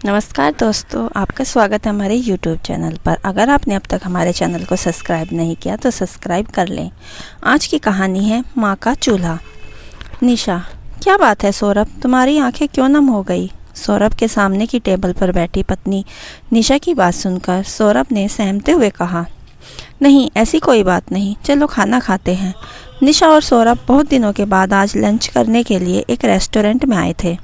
नमस्कार दोस्तों, आपका स्वागत है हमारे YouTube चैनल पर। अगर आपने अब तक हमारे चैनल को सब्सक्राइब नहीं किया तो सब्सक्राइब कर लें। आज की कहानी है माँ का चूल्हा। निशा, क्या बात है सौरभ, तुम्हारी आंखें क्यों नम हो गई? सौरभ के सामने की टेबल पर बैठी पत्नी निशा की बात सुनकर सौरभ ने सहमते हुए कहा, नहीं ऐसी कोई बात नहीं, चलो खाना खाते हैं। निशा और सौरभ बहुत दिनों के बाद आज लंच करने के लिए एक रेस्टोरेंट में आए थे।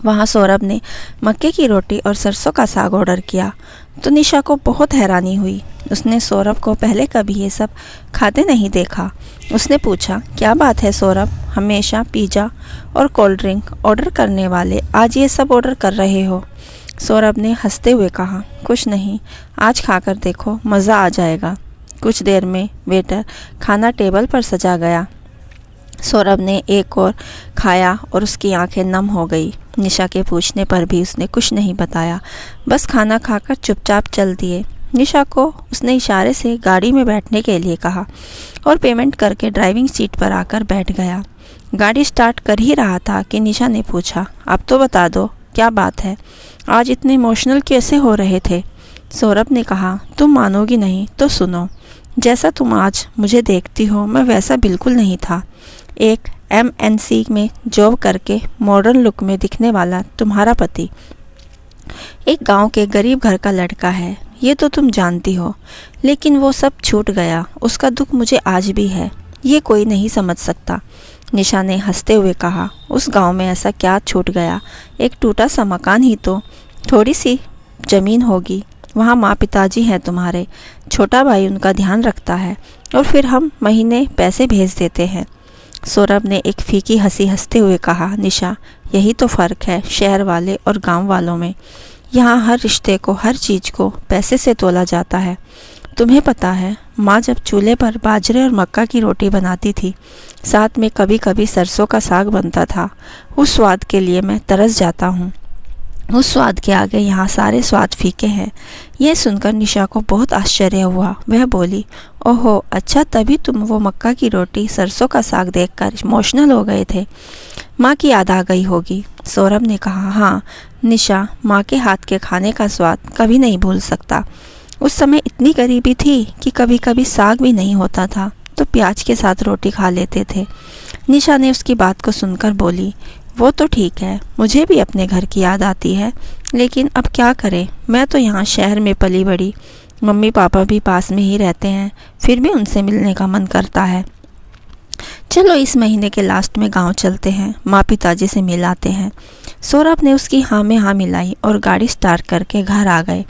वहाँ सौरभ ने मक्के की रोटी और सरसों का साग ऑर्डर किया तो निशा को बहुत हैरानी हुई। उसने सौरभ को पहले कभी ये सब खाते नहीं देखा। उसने पूछा, क्या बात है सौरभ, हमेशा पिज़्ज़ा और कोल्ड ड्रिंक ऑर्डर करने वाले आज ये सब ऑर्डर कर रहे हो? सौरभ ने हंसते हुए कहा, कुछ नहीं, आज खाकर देखो, मज़ा आ जाएगा। कुछ देर में वेटर खाना टेबल पर सजा गया। सौरभ ने एक और खाया और उसकी आंखें नम हो गई। निशा के पूछने पर भी उसने कुछ नहीं बताया, बस खाना खाकर चुपचाप चल दिए। निशा को उसने इशारे से गाड़ी में बैठने के लिए कहा और पेमेंट करके ड्राइविंग सीट पर आकर बैठ गया। गाड़ी स्टार्ट कर ही रहा था कि निशा ने पूछा, अब तो बता दो क्या बात है, आज इतने इमोशनल कैसे हो रहे थे? सौरभ ने कहा, तुम मानोगी नहीं तो सुनो, जैसा तुम आज मुझे देखती हो मैं वैसा बिल्कुल नहीं था। एक MNC में जॉब करके मॉडर्न लुक में दिखने वाला तुम्हारा पति एक गांव के गरीब घर का लड़का है, ये तो तुम जानती हो, लेकिन वो सब छूट गया। उसका दुख मुझे आज भी है, ये कोई नहीं समझ सकता। निशा ने हंसते हुए कहा, उस गांव में ऐसा क्या छूट गया, एक टूटा सा मकान ही तो, थोड़ी सी ज़मीन होगी, वहाँ माँ पिताजी हैं तुम्हारे, छोटा भाई उनका ध्यान रखता है और फिर हम महीने पैसे भेज देते हैं। सौरभ ने एक फीकी हंसी हंसते हुए कहा, निशा यही तो फ़र्क है शहर वाले और गांव वालों में। यहाँ हर रिश्ते को, हर चीज़ को पैसे से तोला जाता है। तुम्हें पता है, माँ जब चूल्हे पर बाजरे और मक्का की रोटी बनाती थी, साथ में कभी कभी सरसों का साग बनता था, उस स्वाद के लिए मैं तरस जाता हूँ। उस स्वाद के आगे यहाँ सारे स्वाद फीके हैं। यह सुनकर निशा को बहुत आश्चर्य हुआ। वह बोली, ओहो अच्छा, तभी तुम वो मक्का की रोटी सरसों का साग देखकर इमोशनल हो गए थे, माँ की याद आ गई होगी। सौरभ ने कहा, हाँ निशा, माँ के हाथ के खाने का स्वाद कभी नहीं भूल सकता। उस समय इतनी गरीबी थी कि कभी कभी साग भी नहीं होता था तो प्याज के साथ रोटी खा लेते थे। निशा ने उसकी बात को सुनकर बोली, वो तो ठीक है, मुझे भी अपने घर की याद आती है, लेकिन अब क्या करें, मैं तो यहाँ शहर में पली बड़ी, मम्मी पापा भी पास में ही रहते हैं, फिर भी उनसे मिलने का मन करता है। चलो इस महीने के लास्ट में गांव चलते हैं, माँ पिताजी से मिल आते हैं। सौरभ ने उसकी हाँ में हाँ मिलाई और गाड़ी स्टार्ट करके घर आ गए।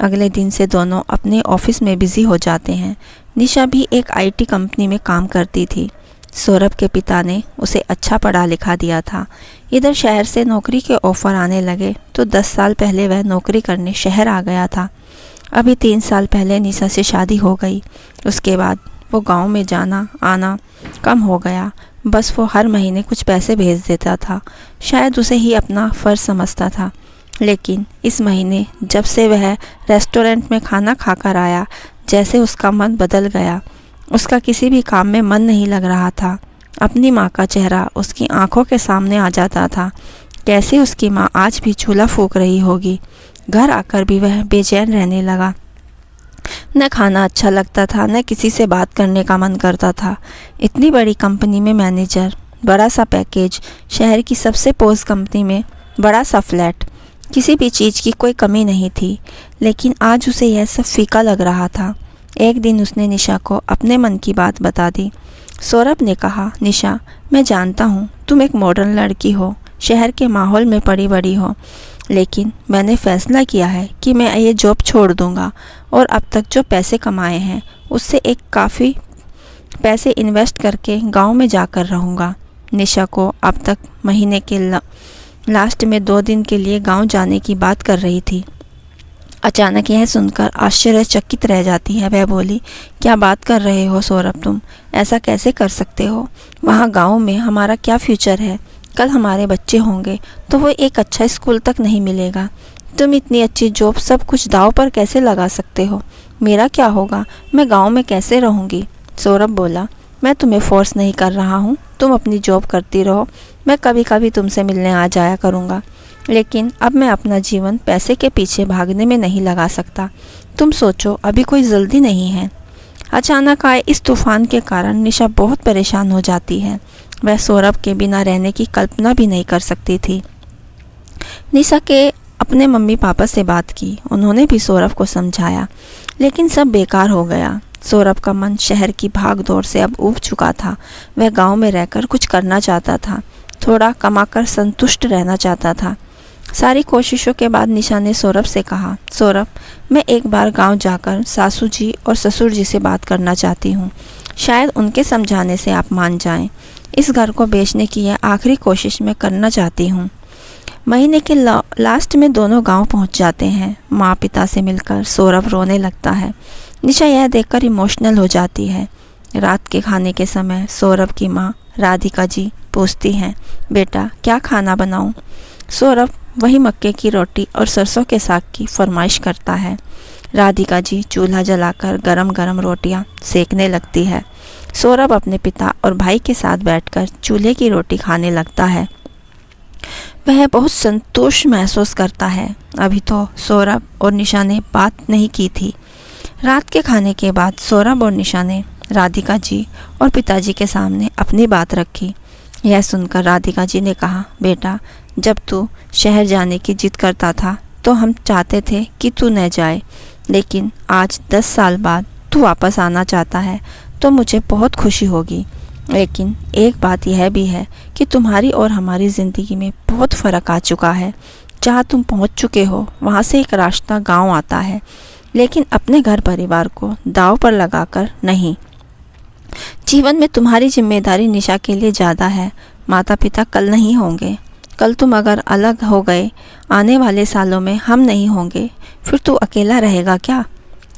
अगले दिन से दोनों अपने ऑफिस में बिजी हो जाते हैं। निशा भी एक IT कंपनी में काम करती थी। सौरभ के पिता ने उसे अच्छा पढ़ा लिखा दिया था। इधर शहर से नौकरी के ऑफ़र आने लगे तो 10 साल पहले वह नौकरी करने शहर आ गया था। अभी 3 साल पहले निशा से शादी हो गई। उसके बाद वो गांव में जाना आना कम हो गया, बस वो हर महीने कुछ पैसे भेज देता था, शायद उसे ही अपना फ़र्ज समझता था। लेकिन इस महीने जब से वह रेस्टोरेंट में खाना खाकर आया, जैसे उसका मन बदल गया। उसका किसी भी काम में मन नहीं लग रहा था। अपनी माँ का चेहरा उसकी आंखों के सामने आ जाता था। कैसे उसकी माँ आज भी चूल्हा फूंक रही होगी। घर आकर भी वह बेचैन रहने लगा। न खाना अच्छा लगता था, न किसी से बात करने का मन करता था। इतनी बड़ी कंपनी में मैनेजर, बड़ा सा पैकेज, शहर की सबसे पोस्ट कंपनी में बड़ा सा फ्लैट, किसी भी चीज़ की कोई कमी नहीं थी, लेकिन आज उसे यह सब फीका लग रहा था। एक दिन उसने निशा को अपने मन की बात बता दी। सौरभ ने कहा, निशा मैं जानता हूँ तुम एक मॉडर्न लड़की हो, शहर के माहौल में पड़ी बड़ी हो, लेकिन मैंने फैसला किया है कि मैं ये जॉब छोड़ दूँगा और अब तक जो पैसे कमाए हैं उससे एक काफ़ी पैसे इन्वेस्ट करके गांव में जाकर रहूँगा। निशा को अब तक महीने के लास्ट में 2 दिन के लिए गांव जाने की बात कर रही थी। अचानक यह सुनकर आश्चर्यचकित रह जाती है। वह बोली, क्या बात कर रहे हो सौरभ, तुम ऐसा कैसे कर सकते हो? वहाँ गांव में हमारा क्या फ्यूचर है? कल हमारे बच्चे होंगे तो वो एक अच्छा स्कूल तक नहीं मिलेगा। तुम इतनी अच्छी जॉब सब कुछ दांव पर कैसे लगा सकते हो? मेरा क्या होगा, मैं गांव में कैसे रहूँगी? सौरभ बोला, मैं तुम्हें फोर्स नहीं कर रहा हूँ, तुम अपनी जॉब करती रहो, मैं कभी कभी तुमसे मिलने आ जाया करूँगा। लेकिन अब मैं अपना जीवन पैसे के पीछे भागने में नहीं लगा सकता। तुम सोचो, अभी कोई जल्दी नहीं है। अचानक आए इस तूफान के कारण निशा बहुत परेशान हो जाती है। वह सौरभ के बिना रहने की कल्पना भी नहीं कर सकती थी। निशा के अपने मम्मी पापा से बात की, उन्होंने भी सौरभ को समझाया, लेकिन सब बेकार हो गया। सौरभ का मन शहर की भाग दौड़ से अब ऊब चुका था। वह गांव में रहकर कुछ करना चाहता था, थोड़ा कमाकर संतुष्ट रहना चाहता था। सारी कोशिशों के बाद निशा ने सौरभ से कहा, सौरभ, मैं एक बार गांव जाकर सासू जी और ससुर जी से बात करना चाहती हूँ। शायद उनके समझाने से आप मान जाएं। इस घर को बेचने की यह आखिरी कोशिश मैं करना चाहती हूँ। महीने के लास्ट में दोनों गांव पहुंच जाते हैं। माँ पिता से मिलकर सौरभ रोने लगता है। निशा यह देखकर इमोशनल हो जाती है। रात के खाने के समय सौरभ की माँ राधिका जी पूछती हैं, बेटा क्या खाना बनाऊं? सौरभ वही मक्के की रोटी और सरसों के साग की फरमाइश करता है। राधिका जी चूल्हा जलाकर गरम गरम रोटियां सेकने लगती है। सौरभ अपने पिता और भाई के साथ बैठकर चूल्हे की रोटी खाने लगता है। वह बहुत संतोष महसूस करता है। अभी तो सौरभ और निशा ने बात नहीं की थी। रात के खाने के बाद सौरभ और निशा ने राधिका जी और पिताजी के सामने अपनी बात रखी। यह सुनकर राधिका जी ने कहा, बेटा जब तू शहर जाने की जिद करता था तो हम चाहते थे कि तू न जाए, लेकिन आज 10 साल बाद तू वापस आना चाहता है तो मुझे बहुत खुशी होगी। लेकिन एक बात यह भी है कि तुम्हारी और हमारी ज़िंदगी में बहुत फ़र्क आ चुका है। जहाँ तुम पहुँच चुके हो वहाँ से एक रास्ता गांव आता है, लेकिन अपने घर परिवार को दांव पर लगाकर नहीं। जीवन में तुम्हारी जिम्मेदारी निशा के लिए ज़्यादा है। माता पिता कल नहीं होंगे। कल तुम अगर अलग हो गए, आने वाले सालों में हम नहीं होंगे, फिर तू अकेला रहेगा क्या?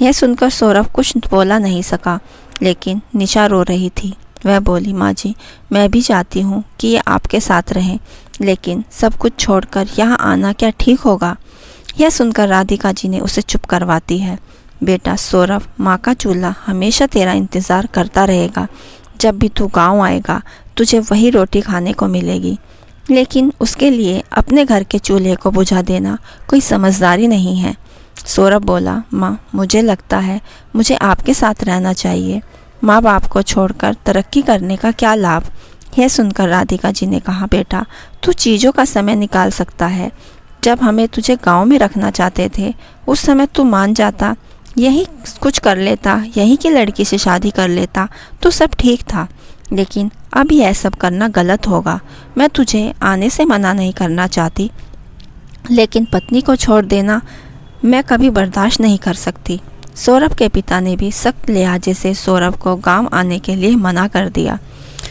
यह सुनकर सौरभ कुछ बोला नहीं सका, लेकिन निशा रो रही थी। वह बोली, माँ जी, मैं भी चाहती हूँ कि ये आपके साथ रहें, लेकिन सब कुछ छोड़कर यहाँ आना क्या ठीक होगा? यह सुनकर राधिका जी ने उसे चुप करवाती है। बेटा सौरभ, माँ का चूल्हा हमेशा तेरा इंतज़ार करता रहेगा। जब भी तू गांव आएगा तुझे वही रोटी खाने को मिलेगी, लेकिन उसके लिए अपने घर के चूल्हे को बुझा देना कोई समझदारी नहीं है। सौरभ बोला, माँ मुझे लगता है मुझे आपके साथ रहना चाहिए। माँ बाप को छोड़कर तरक्की करने का क्या लाभ? यह सुनकर राधिका जी ने कहा, बेटा तू चीज़ों का समय निकाल सकता है। जब हमें तुझे गांव में रखना चाहते थे उस समय तू मान जाता, यही कुछ कर लेता, यहीं की लड़की से शादी कर लेता तो सब ठीक था। लेकिन अब यह सब करना गलत होगा। मैं तुझे आने से मना नहीं करना चाहती, लेकिन पत्नी को छोड़ देना मैं कभी बर्दाश्त नहीं कर सकती। सौरभ के पिता ने भी सख्त लिहाजे से सौरभ को गांव आने के लिए मना कर दिया।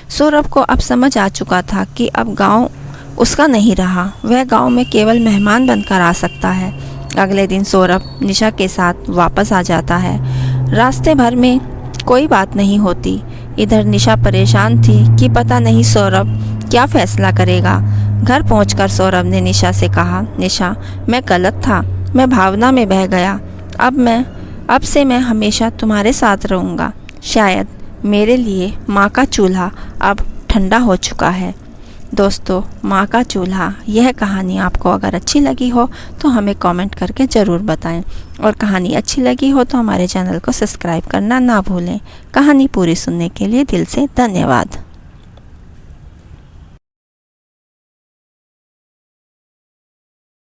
सौरभ को अब समझ आ चुका था कि अब गांव उसका नहीं रहा। वह गांव में केवल मेहमान बनकर आ सकता है। अगले दिन सौरभ निशा के साथ वापस आ जाता है। रास्ते भर में कोई बात नहीं होती। इधर निशा परेशान थी कि पता नहीं सौरभ क्या फैसला करेगा। घर पहुंचकर सौरभ ने निशा से कहा, निशा मैं गलत था, मैं भावना में बह गया। अब से मैं हमेशा तुम्हारे साथ रहूँगा। शायद मेरे लिए माँ का चूल्हा अब ठंडा हो चुका है। दोस्तों, माँ का चूल्हा, यह कहानी आपको अगर अच्छी लगी हो तो हमें कमेंट करके ज़रूर बताएं, और कहानी अच्छी लगी हो तो हमारे चैनल को सब्सक्राइब करना ना भूलें। कहानी पूरी सुनने के लिए दिल से धन्यवाद।